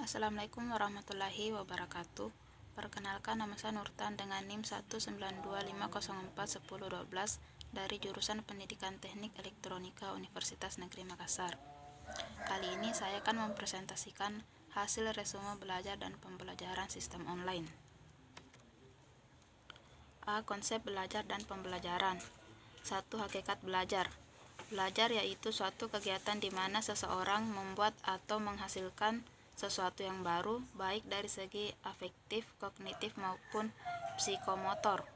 Assalamualaikum warahmatullahi wabarakatuh. Perkenalkan, nama saya Nurtan dengan NIM 19250410112 dari jurusan Pendidikan Teknik Elektronika Universitas Negeri Makassar. Kali ini saya akan mempresentasikan hasil resume belajar dan pembelajaran sistem online. A. Konsep belajar dan pembelajaran. 1. Hakikat belajar. Belajar yaitu suatu kegiatan di mana seseorang membuat atau menghasilkan sesuatu yang baru, baik dari segi afektif, kognitif maupun psikomotor.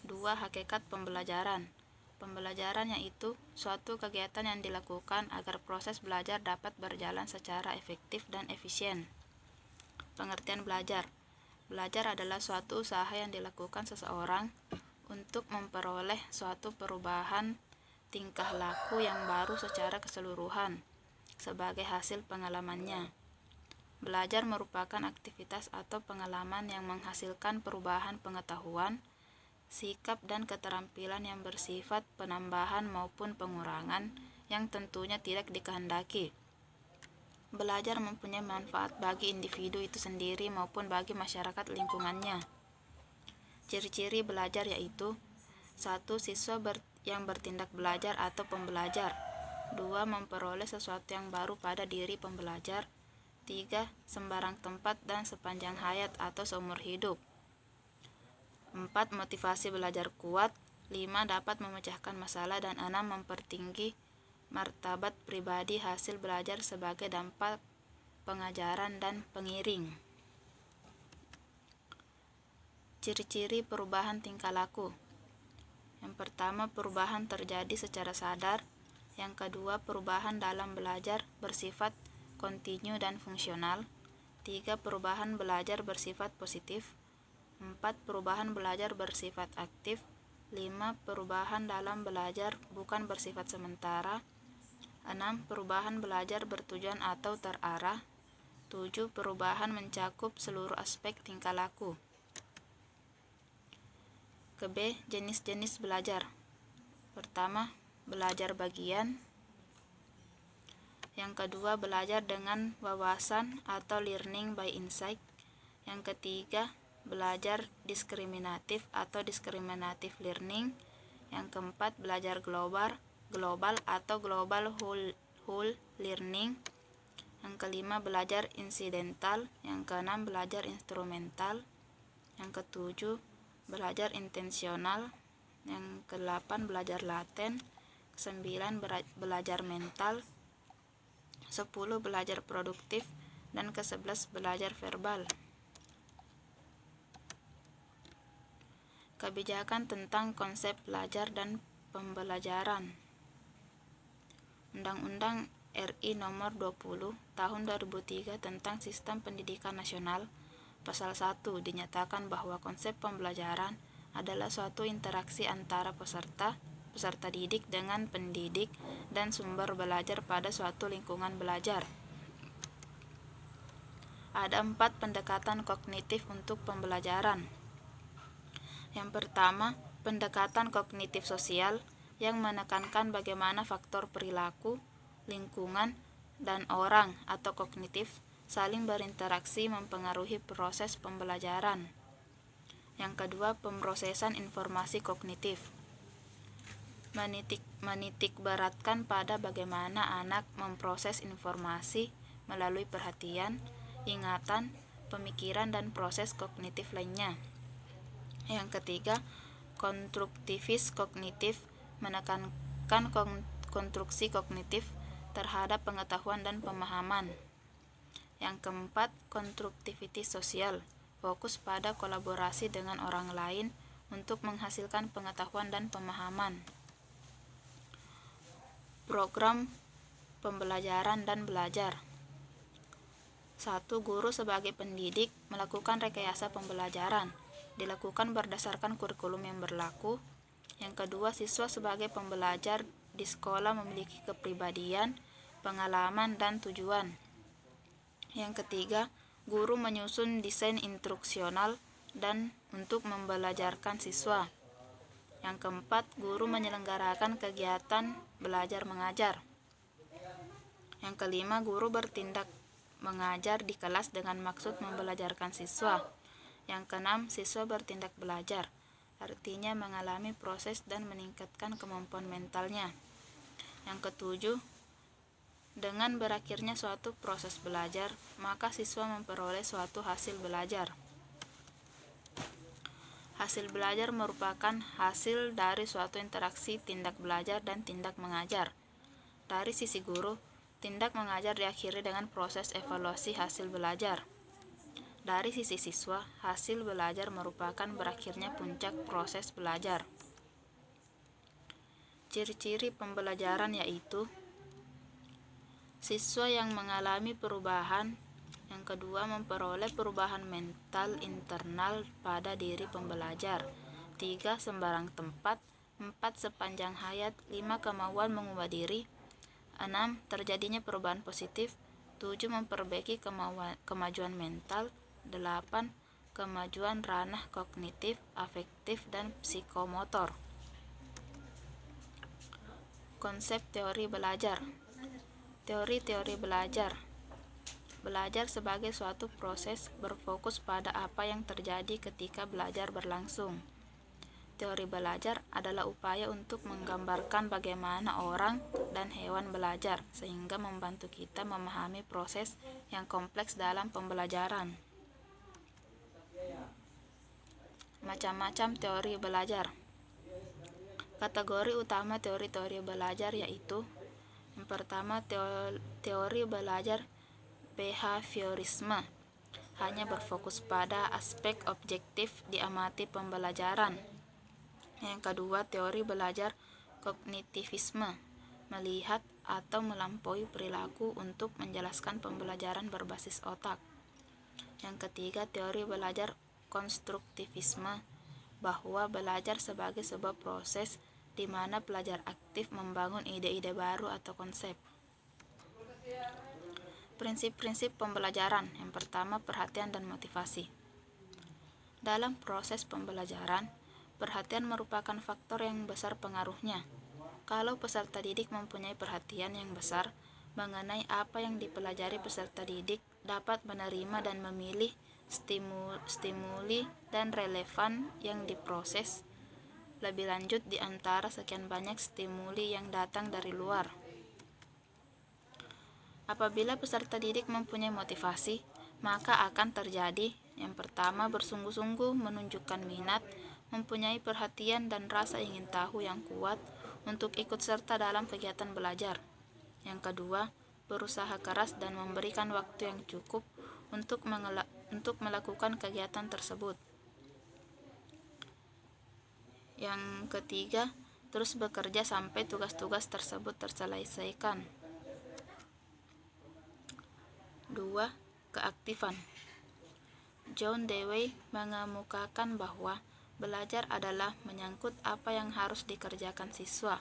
2. Hakikat pembelajaran. Pembelajaran yaitu suatu kegiatan yang dilakukan agar proses belajar dapat berjalan secara efektif dan efisien. Pengertian belajar. Belajar adalah suatu usaha yang dilakukan seseorang untuk memperoleh suatu perubahan tingkah laku yang baru secara keseluruhan sebagai hasil pengalamannya. Belajar merupakan aktivitas atau pengalaman yang menghasilkan perubahan pengetahuan, sikap dan keterampilan yang bersifat penambahan maupun pengurangan yang tentunya tidak dikehendaki. Belajar mempunyai manfaat bagi individu itu sendiri maupun bagi masyarakat lingkungannya. Ciri-ciri belajar yaitu: 1. Siswa yang bertindak belajar atau pembelajar. 2. Memperoleh sesuatu yang baru pada diri pembelajar. 3. Sembarang tempat dan sepanjang hayat atau seumur hidup. 4. Motivasi belajar kuat. 5. Dapat memecahkan masalah. Dan 6. Mempertinggi martabat pribadi hasil belajar sebagai dampak pengajaran dan pengiring. Ciri-ciri perubahan tingkah laku. Yang pertama, perubahan terjadi secara sadar. Yang kedua, perubahan dalam belajar bersifat kontinu dan fungsional. 3. Perubahan belajar bersifat positif. 4. Perubahan belajar bersifat aktif. 5. Perubahan dalam belajar bukan bersifat sementara. 6. Perubahan belajar bertujuan atau terarah. 7. Perubahan mencakup seluruh aspek tingkah laku. B. Jenis-jenis belajar. Pertama, belajar bagian. Yang kedua, belajar dengan wawasan atau learning by insight. Yang ketiga, belajar diskriminatif atau discriminative learning. Yang keempat, belajar global atau global whole learning. Yang kelima, belajar insidental. Yang keenam, belajar instrumental. Yang ketujuh, belajar intensional. Yang kedelapan, belajar laten. 9. Belajar mental. 10. Belajar produktif. Dan ke-11, belajar verbal. Kebijakan tentang konsep belajar dan pembelajaran. Undang-Undang RI Nomor 20 Tahun 2003 tentang Sistem Pendidikan Nasional, Pasal 1 dinyatakan bahwa konsep pembelajaran adalah suatu interaksi antara peserta didik dengan pendidik dan sumber belajar pada suatu lingkungan belajar. Ada 4 pendekatan kognitif untuk pembelajaran. Yang pertama, pendekatan kognitif sosial yang menekankan bagaimana faktor perilaku, lingkungan, dan orang atau kognitif saling berinteraksi mempengaruhi proses pembelajaran. Yang kedua, pemrosesan informasi kognitif. Menitik beratkan pada bagaimana anak memproses informasi melalui perhatian, ingatan, pemikiran, dan proses kognitif lainnya. Yang ketiga, konstruktivis kognitif menekankan konstruksi kognitif terhadap pengetahuan dan pemahaman. Yang keempat, konstruktivitas sosial, fokus pada kolaborasi dengan orang lain untuk menghasilkan pengetahuan dan pemahaman. Program pembelajaran dan belajar. 1. Guru sebagai pendidik melakukan rekayasa pembelajaran, dilakukan berdasarkan kurikulum yang berlaku. Yang kedua, siswa sebagai pembelajar di sekolah memiliki kepribadian, pengalaman, dan tujuan. Yang ketiga, guru menyusun desain instruksional dan untuk membelajarkan siswa. Yang keempat, guru menyelenggarakan kegiatan belajar mengajar. Yang kelima, guru bertindak mengajar di kelas dengan maksud membelajarkan siswa. Yang keenam, siswa bertindak belajar, artinya mengalami proses dan meningkatkan kemampuan mentalnya. Yang ketujuh, dengan berakhirnya suatu proses belajar, maka siswa memperoleh suatu hasil belajar. Hasil belajar merupakan hasil dari suatu interaksi tindak belajar dan tindak mengajar. Dari sisi guru, tindak mengajar diakhiri dengan proses evaluasi hasil belajar. Dari sisi siswa, hasil belajar merupakan berakhirnya puncak proses belajar. Ciri-ciri pembelajaran yaitu siswa yang mengalami perubahan. Yang kedua, memperoleh perubahan mental internal pada diri pembelajar. 3. Sembarang tempat. 4. Sepanjang hayat. 5. Kemauan mengubah diri. 6. Terjadinya perubahan positif. 7. Memperbaiki kemajuan mental. 8. Kemajuan ranah kognitif, afektif, dan psikomotor. Konsep teori belajar. Teori-teori belajar. Belajar sebagai suatu proses berfokus pada apa yang terjadi ketika belajar berlangsung. Teori belajar adalah upaya untuk menggambarkan bagaimana orang dan hewan belajar, sehingga membantu kita memahami proses yang kompleks dalam pembelajaran. Macam-macam teori belajar. Kategori utama teori-teori belajar yaitu: yang pertama, teori belajar behaviorisme, hanya berfokus pada aspek objektif diamati pembelajaran. Yang kedua, teori belajar kognitivisme, melihat atau melampaui perilaku untuk menjelaskan pembelajaran berbasis otak. Yang ketiga, teori belajar konstruktivisme, bahwa belajar sebagai sebuah proses di mana pelajar aktif membangun ide-ide baru atau konsep. Prinsip-prinsip pembelajaran. Yang pertama, perhatian dan motivasi. Dalam proses pembelajaran, perhatian merupakan faktor yang besar pengaruhnya. Kalau peserta didik mempunyai perhatian yang besar mengenai apa yang dipelajari, peserta didik dapat menerima dan memilih stimuli dan relevan yang diproses lebih lanjut di antara sekian banyak stimuli yang datang dari luar. Apabila peserta didik mempunyai motivasi, maka akan terjadi: yang pertama, bersungguh-sungguh menunjukkan minat, mempunyai perhatian dan rasa ingin tahu yang kuat untuk ikut serta dalam kegiatan belajar. Yang kedua, berusaha keras dan memberikan waktu yang cukup untuk melakukan kegiatan tersebut. Yang ketiga, terus bekerja sampai tugas-tugas tersebut terselesaikan. 2. Keaktifan. John Dewey mengemukakan bahwa belajar adalah menyangkut apa yang harus dikerjakan siswa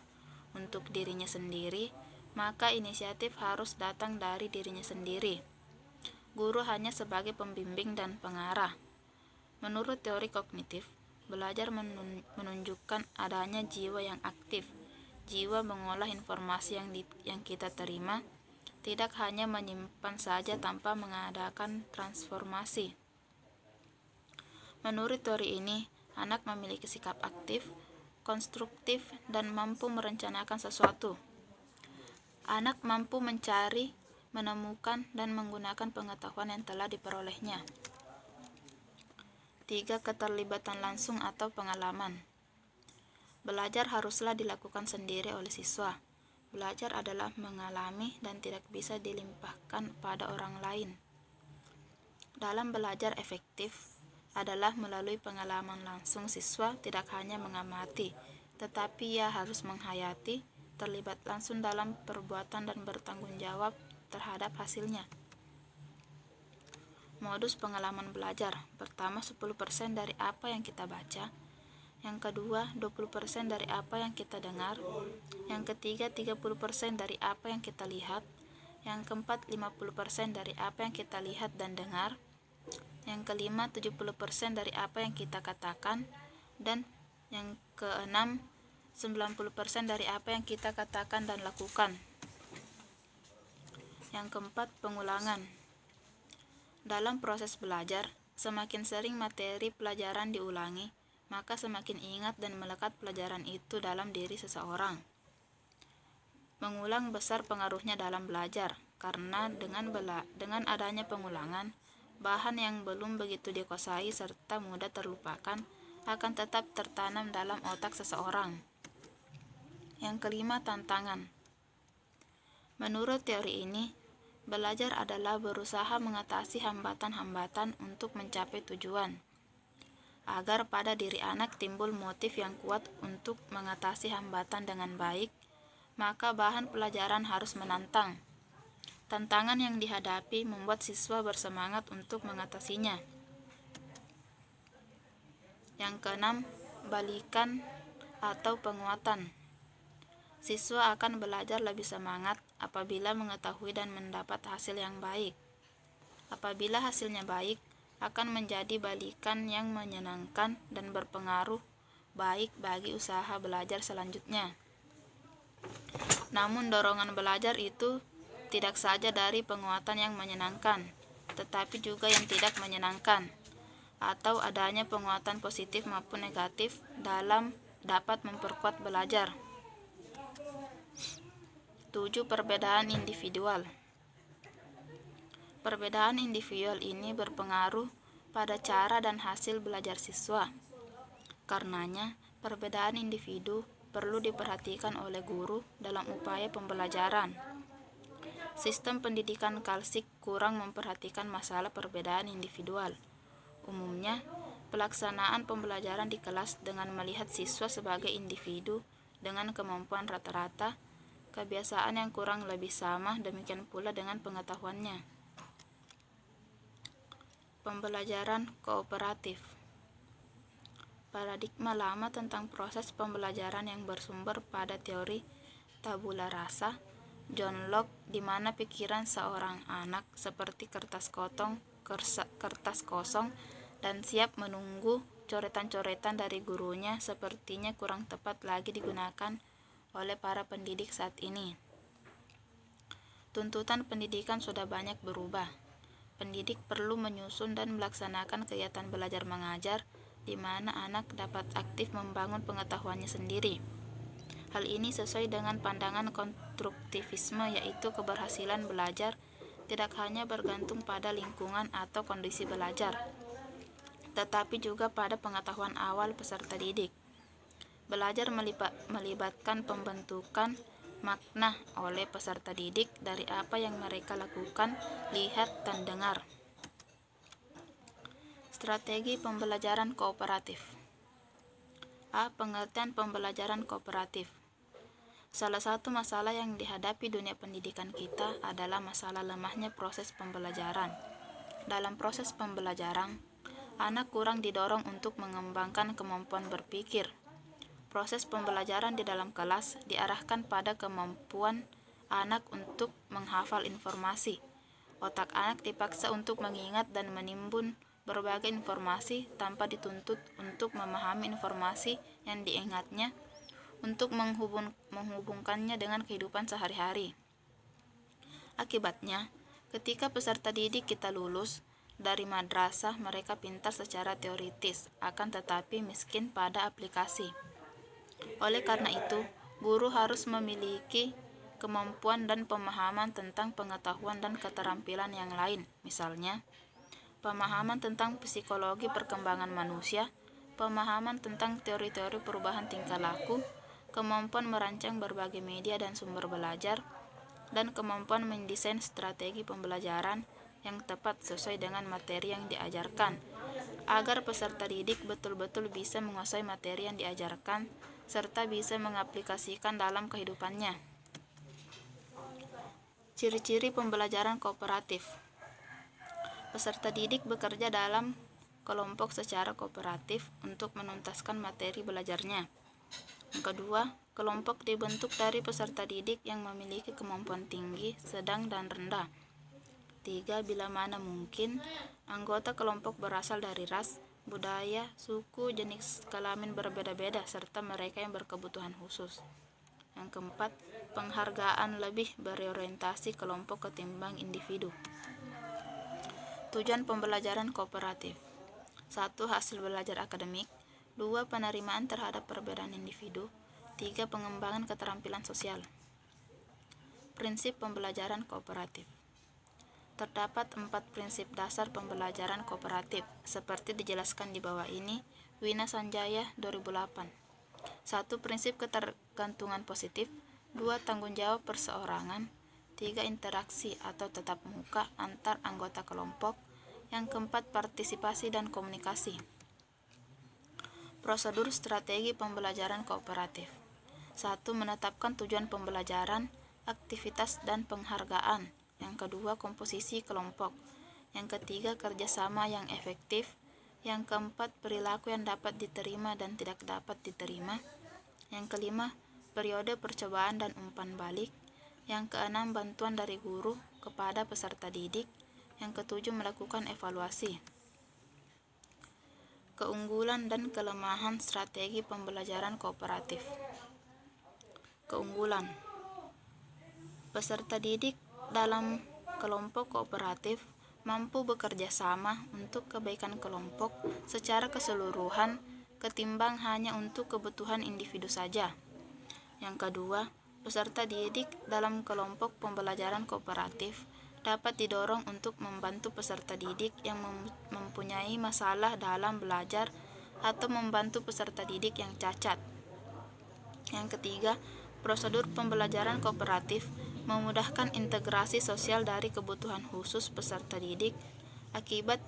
untuk dirinya sendiri, maka inisiatif harus datang dari dirinya sendiri. Guru hanya sebagai pembimbing dan pengarah. Menurut teori kognitif, belajar menunjukkan adanya jiwa yang aktif. Jiwa mengolah informasi yang kita terima, tidak hanya menyimpan saja tanpa mengadakan transformasi. Menurut teori ini, anak memiliki sikap aktif, konstruktif, dan mampu merencanakan sesuatu. Anak mampu mencari, menemukan, dan menggunakan pengetahuan yang telah diperolehnya. 3. Keterlibatan langsung atau pengalaman. Belajar haruslah dilakukan sendiri oleh siswa. Belajar adalah mengalami dan tidak bisa dilimpahkan pada orang lain. Dalam belajar efektif adalah melalui pengalaman langsung. Siswa tidak hanya mengamati, tetapi ia harus menghayati, terlibat langsung dalam perbuatan dan bertanggung jawab terhadap hasilnya. Modus pengalaman belajar. Pertama, 10% dari apa yang kita baca. Yang kedua, 20% dari apa yang kita dengar. Yang ketiga, 30% dari apa yang kita lihat. Yang keempat, 50% dari apa yang kita lihat dan dengar. Yang kelima, 70% dari apa yang kita katakan. Dan yang keenam, 90% dari apa yang kita katakan dan lakukan. Yang keempat, pengulangan. Dalam proses belajar, semakin sering materi pelajaran diulangi, maka semakin ingat dan melekat pelajaran itu dalam diri seseorang. Mengulang besar pengaruhnya dalam belajar, karena dengan adanya pengulangan, bahan yang belum begitu dikuasai serta mudah terlupakan akan tetap tertanam dalam otak seseorang. Yang kelima, tantangan. Menurut teori ini, belajar adalah berusaha mengatasi hambatan-hambatan untuk mencapai tujuan. Agar pada diri anak timbul motif yang kuat untuk mengatasi hambatan dengan baik, maka bahan pelajaran harus menantang. Tantangan yang dihadapi membuat siswa bersemangat untuk mengatasinya. Yang keenam, balikan atau penguatan. Siswa akan belajar lebih semangat apabila mengetahui dan mendapat hasil yang baik. Apabila hasilnya baik, akan menjadi balikan yang menyenangkan dan berpengaruh baik bagi usaha belajar selanjutnya. Namun dorongan belajar itu tidak saja dari penguatan yang menyenangkan, tetapi juga yang tidak menyenangkan, atau adanya penguatan positif maupun negatif dapat memperkuat belajar. 7. Perbedaan individual. Perbedaan individual ini berpengaruh pada cara dan hasil belajar siswa. Karenanya, perbedaan individu perlu diperhatikan oleh guru dalam upaya pembelajaran. Sistem pendidikan klasik kurang memperhatikan masalah perbedaan individual. Umumnya, pelaksanaan pembelajaran di kelas dengan melihat siswa sebagai individu dengan kemampuan rata-rata, kebiasaan yang kurang lebih sama, demikian pula dengan pengetahuannya. Pembelajaran kooperatif. Paradigma lama tentang proses pembelajaran yang bersumber pada teori tabula rasa John Locke, di mana pikiran seorang anak seperti kertas kosong dan siap menunggu coretan-coretan dari gurunya sepertinya kurang tepat lagi digunakan oleh para pendidik saat ini. Tuntutan pendidikan sudah banyak berubah. Pendidik perlu menyusun dan melaksanakan kegiatan belajar mengajar di mana anak dapat aktif membangun pengetahuannya sendiri. Hal ini sesuai dengan pandangan konstruktivisme, yaitu keberhasilan belajar tidak hanya bergantung pada lingkungan atau kondisi belajar, tetapi juga pada pengetahuan awal peserta didik. Belajar melibatkan pembentukan makna oleh peserta didik dari apa yang mereka lakukan, lihat, dan dengar. Strategi pembelajaran kooperatif. A. Pengertian pembelajaran kooperatif. Salah satu masalah yang dihadapi dunia pendidikan kita adalah masalah lemahnya proses pembelajaran. Dalam proses pembelajaran, anak kurang didorong untuk mengembangkan kemampuan berpikir. Proses pembelajaran di dalam kelas diarahkan pada kemampuan anak untuk menghafal informasi. Otak anak dipaksa untuk mengingat dan menimbun berbagai informasi tanpa dituntut untuk memahami informasi yang diingatnya, untuk menghubungkannya dengan kehidupan sehari-hari. Akibatnya, ketika peserta didik kita lulus dari madrasah, mereka pintar secara teoritis, akan tetapi miskin pada aplikasi. Oleh karena itu, guru harus memiliki kemampuan dan pemahaman tentang pengetahuan dan keterampilan yang lain, misalnya pemahaman tentang psikologi perkembangan manusia, pemahaman tentang teori-teori perubahan tingkah laku, kemampuan merancang berbagai media dan sumber belajar, dan kemampuan mendesain strategi pembelajaran yang tepat sesuai dengan materi yang diajarkan, agar peserta didik betul-betul bisa menguasai materi yang diajarkan serta bisa mengaplikasikan dalam kehidupannya. Ciri-ciri pembelajaran kooperatif. Peserta didik bekerja dalam kelompok secara kooperatif untuk menuntaskan materi belajarnya. Yang kedua, kelompok dibentuk dari peserta didik yang memiliki kemampuan tinggi, sedang, dan rendah. 3. Bila mana mungkin, anggota kelompok berasal dari ras, budaya, suku, jenis kelamin berbeda-beda, serta mereka yang berkebutuhan khusus. Yang keempat, penghargaan lebih berorientasi kelompok ketimbang individu. Tujuan pembelajaran kooperatif. 1. Hasil belajar akademik. 2. Penerimaan terhadap perbedaan individu. 3. Pengembangan keterampilan sosial. Prinsip pembelajaran kooperatif. Terdapat 4 prinsip dasar pembelajaran kooperatif, seperti dijelaskan di bawah ini, Wina Sanjaya 2008. 1. Prinsip ketergantungan positif. 2. Tanggung jawab perseorangan. 3. Interaksi atau tatap muka antar anggota kelompok. Yang keempat, partisipasi dan komunikasi. Prosedur strategi pembelajaran kooperatif. 1. Menetapkan tujuan pembelajaran, aktivitas dan penghargaan. Yang kedua, komposisi kelompok. Yang ketiga, kerjasama yang efektif. Yang keempat, perilaku yang dapat diterima dan tidak dapat diterima. Yang kelima, periode percobaan dan umpan balik. Yang keenam, bantuan dari guru kepada peserta didik. Yang ketujuh, melakukan evaluasi. Keunggulan dan kelemahan strategi pembelajaran kooperatif. Keunggulan. Peserta didik dalam kelompok kooperatif mampu bekerja sama untuk kebaikan kelompok secara keseluruhan ketimbang hanya untuk kebutuhan individu saja. Yang kedua, peserta didik dalam kelompok pembelajaran kooperatif dapat didorong untuk membantu peserta didik yang mempunyai masalah dalam belajar atau membantu peserta didik yang cacat. Yang ketiga, prosedur pembelajaran kooperatif memudahkan integrasi sosial dari kebutuhan khusus peserta didik. Akibat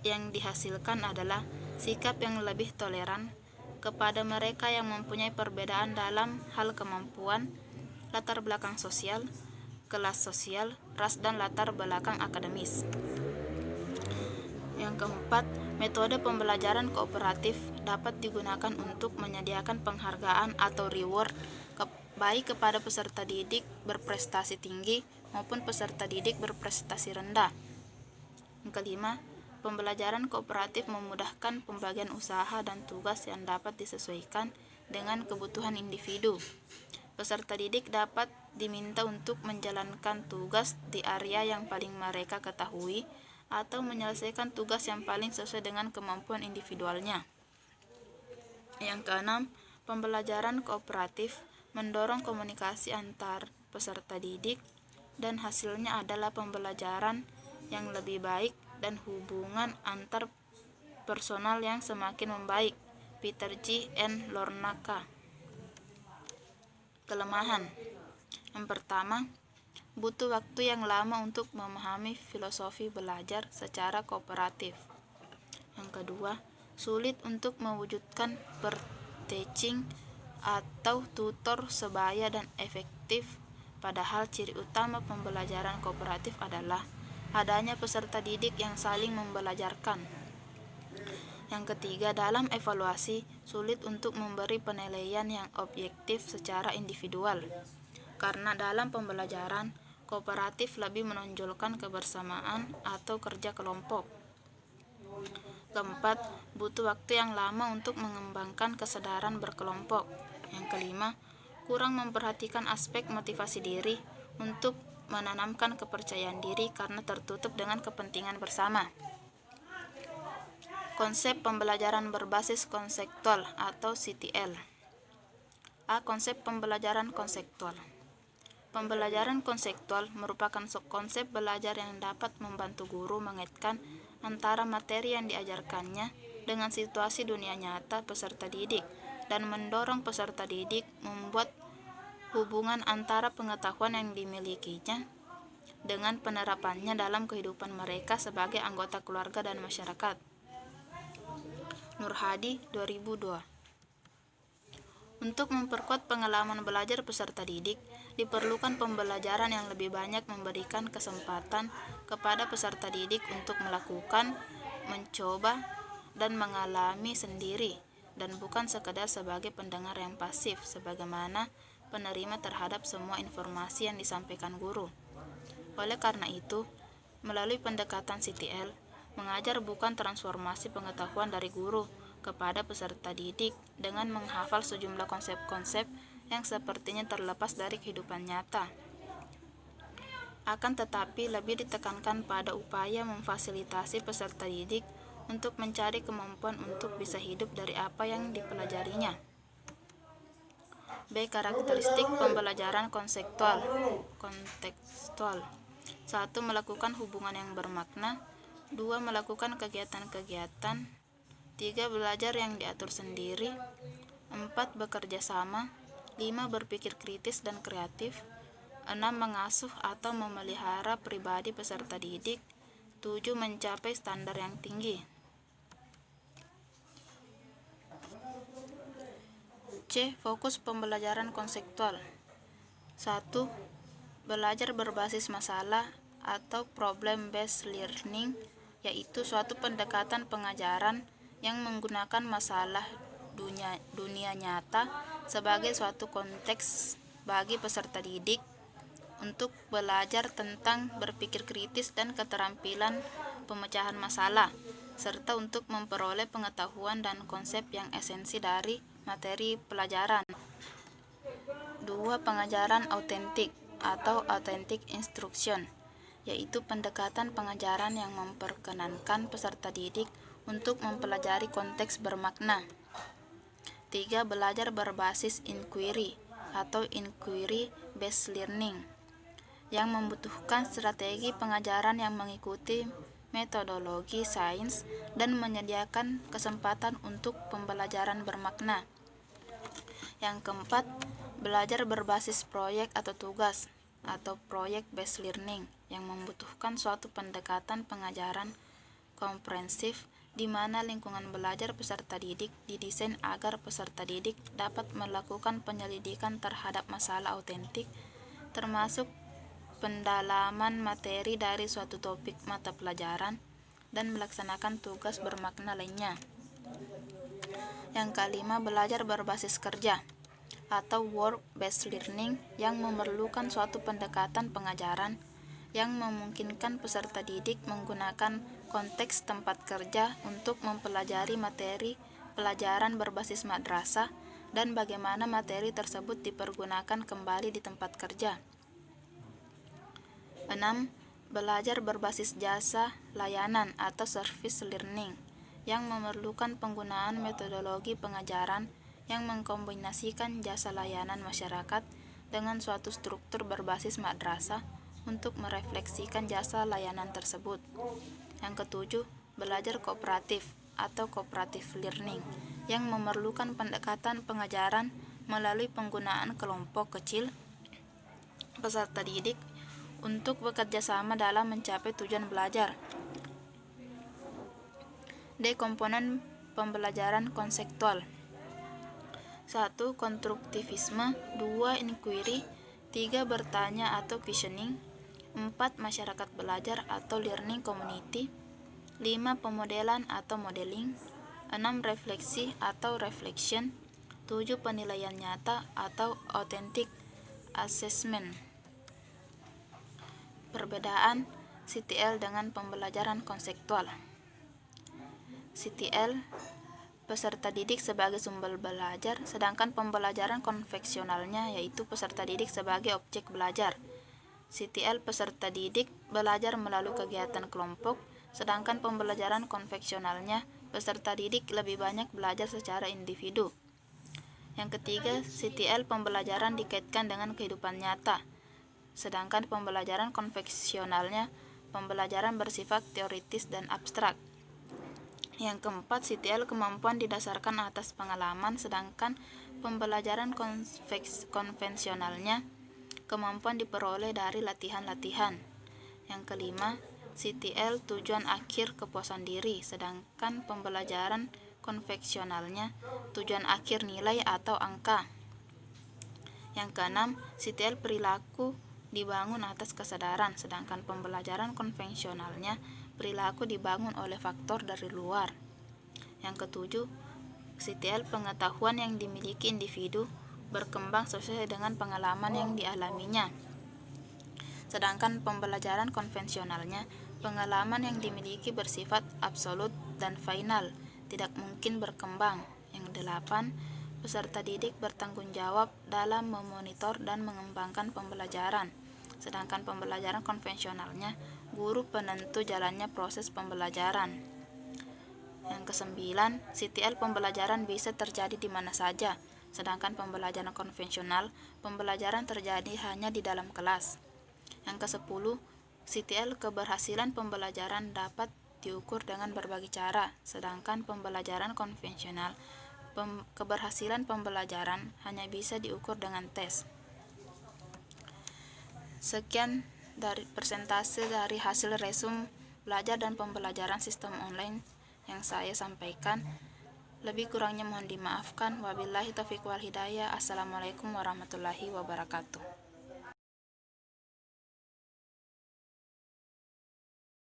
yang dihasilkan adalah sikap yang lebih toleran kepada mereka yang mempunyai perbedaan dalam hal kemampuan, latar belakang sosial, kelas sosial, ras, dan latar belakang akademis. Yang keempat, metode pembelajaran kooperatif dapat digunakan untuk menyediakan penghargaan atau reward baik kepada peserta didik berprestasi tinggi maupun peserta didik berprestasi rendah. Yang kelima, pembelajaran kooperatif memudahkan pembagian usaha dan tugas yang dapat disesuaikan dengan kebutuhan individu. Peserta didik dapat diminta untuk menjalankan tugas di area yang paling mereka ketahui atau menyelesaikan tugas yang paling sesuai dengan kemampuan individualnya. Yang keenam, pembelajaran kooperatif mendorong komunikasi antar peserta didik dan hasilnya adalah pembelajaran yang lebih baik dan hubungan antar personal yang semakin membaik. Peter G. N. Lornaka. Kelemahan. Yang pertama, butuh waktu yang lama untuk memahami filosofi belajar secara kooperatif. Yang kedua, sulit untuk mewujudkan per-teaching atau tutor sebaya dan efektif, padahal ciri utama pembelajaran kooperatif adalah adanya peserta didik yang saling membelajarkan. Yang ketiga, dalam evaluasi, sulit untuk memberi penilaian yang objektif secara individual, karena dalam pembelajaran kooperatif lebih menonjolkan kebersamaan atau kerja kelompok. Keempat, butuh waktu yang lama untuk mengembangkan kesadaran berkelompok. Yang kelima, kurang memperhatikan aspek motivasi diri untuk menanamkan kepercayaan diri karena tertutup dengan kepentingan bersama. Konsep pembelajaran berbasis konseptual atau CTL. A. Konsep pembelajaran konseptual. Pembelajaran konseptual merupakan konsep belajar yang dapat membantu guru mengaitkan antara materi yang diajarkannya dengan situasi dunia nyata peserta didik dan mendorong peserta didik membuat hubungan antara pengetahuan yang dimilikinya dengan penerapannya dalam kehidupan mereka sebagai anggota keluarga dan masyarakat. Nur Hadi 2002. Untuk memperkuat pengalaman belajar peserta didik, diperlukan pembelajaran yang lebih banyak memberikan kesempatan kepada peserta didik untuk melakukan, mencoba, dan mengalami sendiri, dan bukan sekedar sebagai pendengar yang pasif, sebagaimana penerima terhadap semua informasi yang disampaikan guru. Oleh karena itu, melalui pendekatan CTL, mengajar bukan transformasi pengetahuan dari guru kepada peserta didik dengan menghafal sejumlah konsep-konsep yang sepertinya terlepas dari kehidupan nyata. Akan tetapi lebih ditekankan pada upaya memfasilitasi peserta didik untuk mencari kemampuan untuk bisa hidup dari apa yang dipelajarinya. B. Karakteristik pembelajaran kontekstual. 1. Melakukan hubungan yang bermakna. 2. Melakukan kegiatan-kegiatan. 3. Belajar yang diatur sendiri. 4. Bekerja sama. 5. Berpikir kritis dan kreatif. 6. Mengasuh atau memelihara pribadi peserta didik. 7. Mencapai standar yang tinggi. C. Fokus pembelajaran konseptual. 1. Belajar berbasis masalah atau problem based learning, yaitu suatu pendekatan pengajaran yang menggunakan masalah dunia nyata sebagai suatu konteks bagi peserta didik untuk belajar tentang berpikir kritis dan keterampilan pemecahan masalah, serta untuk memperoleh pengetahuan dan konsep yang esensi dari materi pelajaran. 2. Pengajaran autentik atau authentic instruction, yaitu pendekatan pengajaran yang memperkenankan peserta didik untuk mempelajari konteks bermakna. 3. Belajar berbasis inquiry atau inquiry based learning, yang membutuhkan strategi pengajaran yang mengikuti metodologi sains dan menyediakan kesempatan untuk pembelajaran bermakna. Yang keempat, belajar berbasis proyek atau tugas atau project based learning, yang membutuhkan suatu pendekatan pengajaran komprehensif di mana lingkungan belajar peserta didik didesain agar peserta didik dapat melakukan penyelidikan terhadap masalah autentik, termasuk pendalaman materi dari suatu topik mata pelajaran dan melaksanakan tugas bermakna lainnya. Yang kelima, belajar berbasis kerja atau work based learning, yang memerlukan suatu pendekatan pengajaran yang memungkinkan peserta didik menggunakan konteks tempat kerja untuk mempelajari materi pelajaran berbasis madrasah dan bagaimana materi tersebut dipergunakan kembali di tempat kerja. 6. Belajar berbasis jasa layanan atau service learning, yang memerlukan penggunaan metodologi pengajaran yang mengkombinasikan jasa layanan masyarakat dengan suatu struktur berbasis madrasah untuk merefleksikan jasa layanan tersebut. Yang ketujuh, belajar kooperatif atau cooperative learning, yang memerlukan pendekatan pengajaran melalui penggunaan kelompok kecil peserta didik untuk bekerja sama dalam mencapai tujuan belajar. D. Komponen pembelajaran konseptual. 1. Konstruktivisme. 2. Inquiry. 3. Bertanya atau questioning. 4. Masyarakat belajar atau learning community. 5. Pemodelan atau modeling. 6. Refleksi atau reflection. 7. Penilaian nyata atau authentic assessment. Perbedaan CTL dengan pembelajaran konseptual. CTL, peserta didik sebagai sumber belajar, sedangkan pembelajaran konvensionalnya yaitu peserta didik sebagai objek belajar. CTL, peserta didik belajar melalui kegiatan kelompok, sedangkan pembelajaran konvensionalnya peserta didik lebih banyak belajar secara individu. Yang ketiga, CTL, pembelajaran dikaitkan dengan kehidupan nyata, sedangkan pembelajaran konvensionalnya pembelajaran bersifat teoritis dan abstrak. Yang keempat, CTL, kemampuan didasarkan atas pengalaman, sedangkan pembelajaran konvensionalnya kemampuan diperoleh dari latihan-latihan. Yang kelima, CTL, tujuan akhir kepuasan diri, sedangkan pembelajaran konvensionalnya tujuan akhir nilai atau angka. Yang keenam, CTL, perilaku dibangun atas kesadaran, sedangkan pembelajaran konvensionalnya perilaku dibangun oleh faktor dari luar. Yang ketujuh, CTL, pengetahuan yang dimiliki individu berkembang sesuai dengan pengalaman yang dialaminya, sedangkan pembelajaran konvensionalnya pengalaman yang dimiliki bersifat absolut dan final, tidak mungkin berkembang. Yang delapan, peserta didik bertanggung jawab dalam memonitor dan mengembangkan pembelajaran, sedangkan pembelajaran konvensionalnya guru penentu jalannya proses pembelajaran. Yang kesembilan, CTL pembelajaran bisa terjadi di mana saja, sedangkan pembelajaran konvensional pembelajaran terjadi hanya di dalam kelas. Yang kesepuluh, CTL keberhasilan pembelajaran dapat diukur dengan berbagai cara, sedangkan pembelajaran konvensional keberhasilan pembelajaran hanya bisa diukur dengan tes. Sekian dari persentase dari hasil resum belajar dan pembelajaran sistem online yang saya sampaikan. Lebih kurangnya mohon dimaafkan. Wabillahi taufiq wal hidayah. Assalamualaikum warahmatullahi wabarakatuh.